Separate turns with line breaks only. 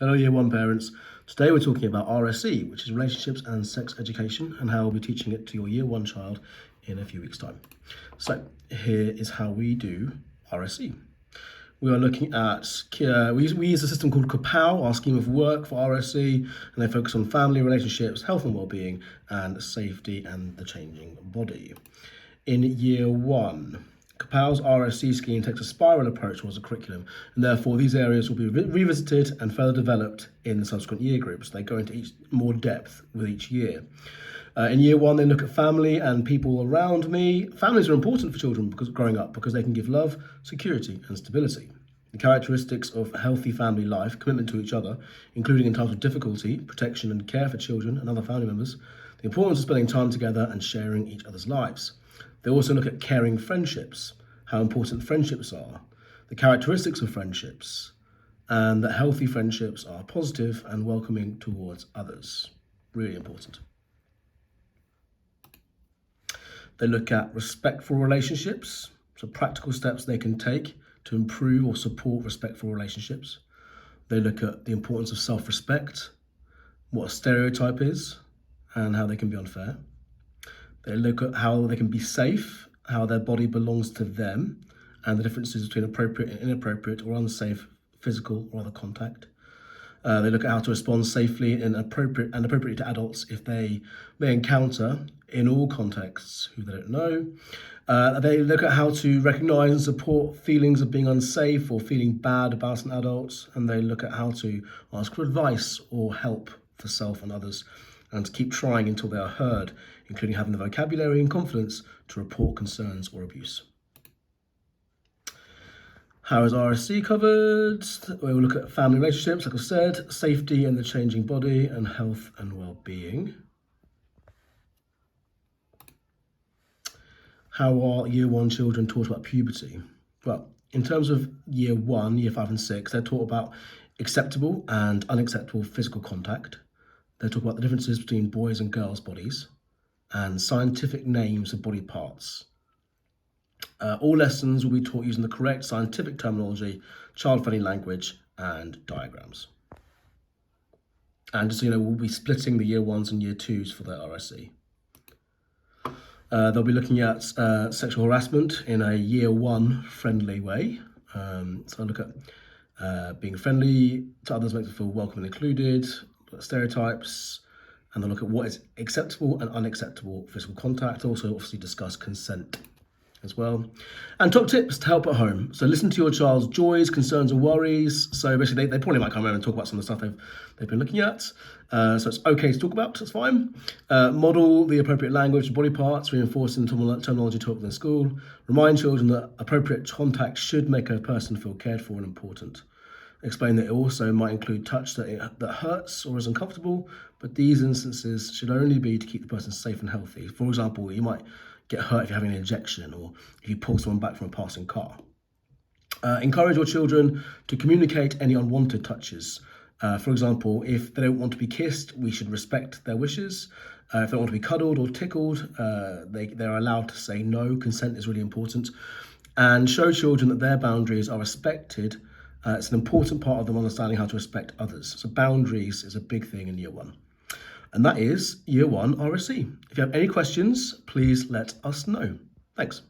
Hello Year 1 parents. Today we're talking about RSE, which is Relationships and Sex Education, and how we'll be teaching it to your Year 1 child in a few weeks' time. So here is how we do RSE. We are looking at, we use a system called KAPOW, our scheme of work for RSE, and they focus on family, relationships, health and well-being, and safety and the changing body. In Year 1, KAPOW's RSE scheme takes a spiral approach towards the curriculum, and therefore these areas will be revisited and further developed in the subsequent year groups. They go into more depth with each year. In Year 1, they look at family and people around me. Families are important for children growing up because they can give love, security, and stability. The characteristics of healthy family life, commitment to each other, including in times of difficulty, protection and care for children and other family members, the importance of spending time together and sharing each other's lives. They also look at caring friendships, how important friendships are, the characteristics of friendships, and that healthy friendships are positive and welcoming towards others. Really important. They look at respectful relationships, so practical steps they can take to improve or support respectful relationships. They look at the importance of self-respect, what a stereotype is, and how they can be unfair. They look at how they can be safe, how their body belongs to them, and the differences between appropriate and inappropriate or unsafe physical or other contact. They look at how to respond safely and appropriately to adults if they may encounter, in all contexts, who they don't know. They look at how to recognise and support feelings of being unsafe or feeling bad about an adult, and they look at how to ask for advice or help for self and others, and to keep trying until they are heard, including having the vocabulary and confidence to report concerns or abuse. How is RSE covered? We will look at family relationships, like I said, safety and the changing body, and health and well-being. How are Year 1 children taught about puberty? Well, in terms of Year 1, Year 5 and 6, they're taught about acceptable and unacceptable physical contact. They talk about the differences between boys' and girls' bodies and scientific names of body parts. All lessons will be taught using the correct scientific terminology, child-friendly language, and diagrams. And just so you know, we'll be splitting the Year 1s and Year 2s for their RSE. They'll be looking at sexual harassment in a Year 1 friendly way. So I'll look at being friendly to others, makes them feel welcome and included, stereotypes, and they'll look at what is acceptable and unacceptable physical contact. Also obviously discuss consent as well. And top tips to help at home. So listen to your child's joys, concerns and worries. So basically they probably might come around and talk about some of the stuff they've been looking at. So it's okay to talk about, it's fine. Model the appropriate language and body parts, reinforcing terminology taught within school. Remind children that appropriate contact should make a person feel cared for and important. Explain that it also might include touch that hurts or is uncomfortable, but these instances should only be to keep the person safe and healthy. For example, you might get hurt if you're having an injection or if you pull someone back from a passing car. Encourage your children to communicate any unwanted touches. For example, if they don't want to be kissed, we should respect their wishes. If they want to be cuddled or tickled, they're allowed to say no. Consent is really important. And show children that their boundaries are respected. It's an important part of them understanding how to respect others. So boundaries is a big thing in Year 1. And that is Year 1 RSE. If you have any questions, please let us know. Thanks.